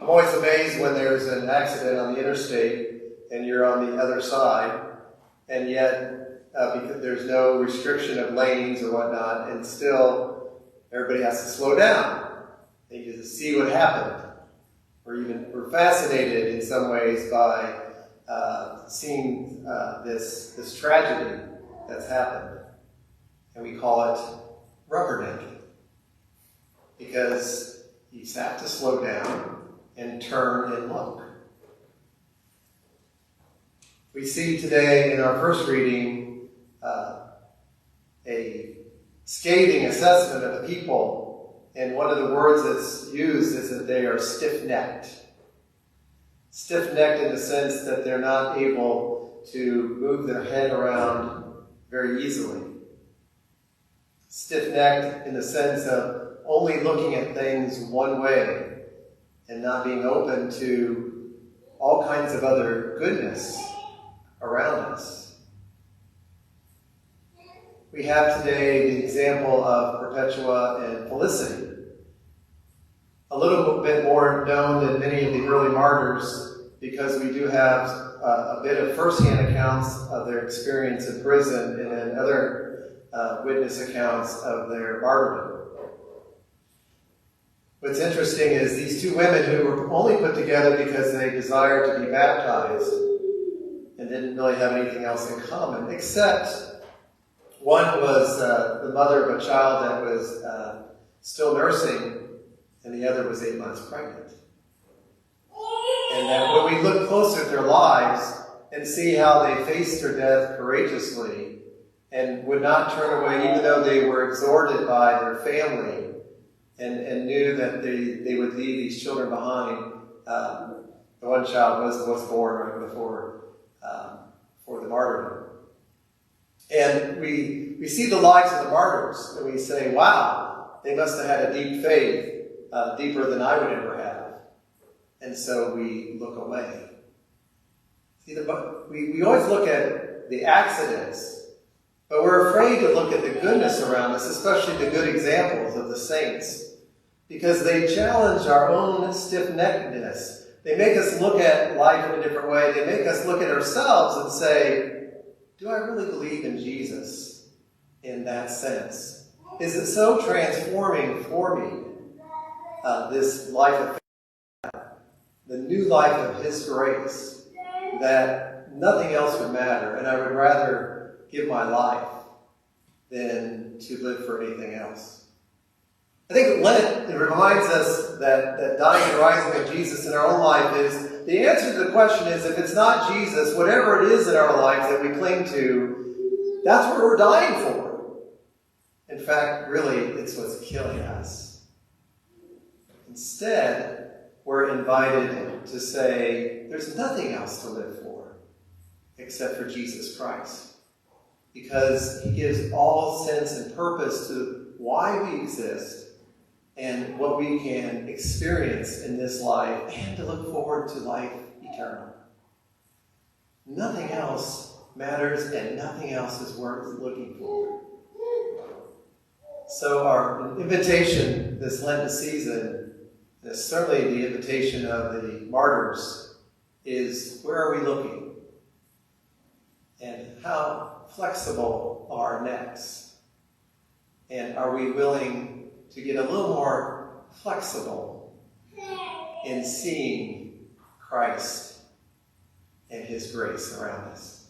I'm always amazed when there's an accident on the interstate and you're on the other side, and yet because there's no restriction of lanes or whatnot, and still everybody has to slow down. They get to see what happened. We're fascinated in some ways by seeing this tragedy that's happened. And we call it rubbernecking. Because you have to slow down and turn and look. We see today in our first reading a scathing assessment of the people, and one of the words that's used is that they are stiff-necked. Stiff-necked in the sense that they're not able to move their head around very easily. Stiff-necked in the sense of only looking at things one way and not being open to all kinds of other goodness around us. We have today the example of Perpetua and Felicity. A little bit more known than many of the early martyrs because we do have a bit of first-hand accounts of their experience in prison and then other witness accounts of their martyrdom. What's interesting is these two women who were only put together because they desired to be baptized and didn't really have anything else in common, except one was the mother of a child that was still nursing, and the other was 8 months pregnant. And that when we look closer at their lives and see how they faced their death courageously and would not turn away even though they were exhorted by their family and knew that they would leave these children behind. The one child was born right before for the martyrdom. And we see the lives of the martyrs, and we say, wow, they must have had a deep faith, deeper than I would ever have. And so we look away. See, we always look at the accidents, but we're afraid to look at the goodness around us, especially the good examples of the saints, because they challenge our own stiff-neckedness. They make us look at life in a different way. They make us look at ourselves and say, do I really believe in Jesus in that sense? Is it so transforming for me, this life of faith, the new life of His grace, that nothing else would matter, and I would rather give my life than to live for anything else? I think Lent, it reminds us that dying and rising of Jesus in our own life is, the answer to the question is, if it's not Jesus, whatever it is in our lives that we cling to, that's what we're dying for. In fact, really, it's what's killing us. Instead, we're invited to say, there's nothing else to live for except for Jesus Christ. Because He gives all sense and purpose to why we exist and what we can experience in this life, and to look forward to life eternal. Nothing else matters, and nothing else is worth looking for. So our invitation this Lenten season, and certainly the invitation of the martyrs, is where are we looking? And how flexible are our necks? And are we willing to get a little more flexible in seeing Christ and His grace around us?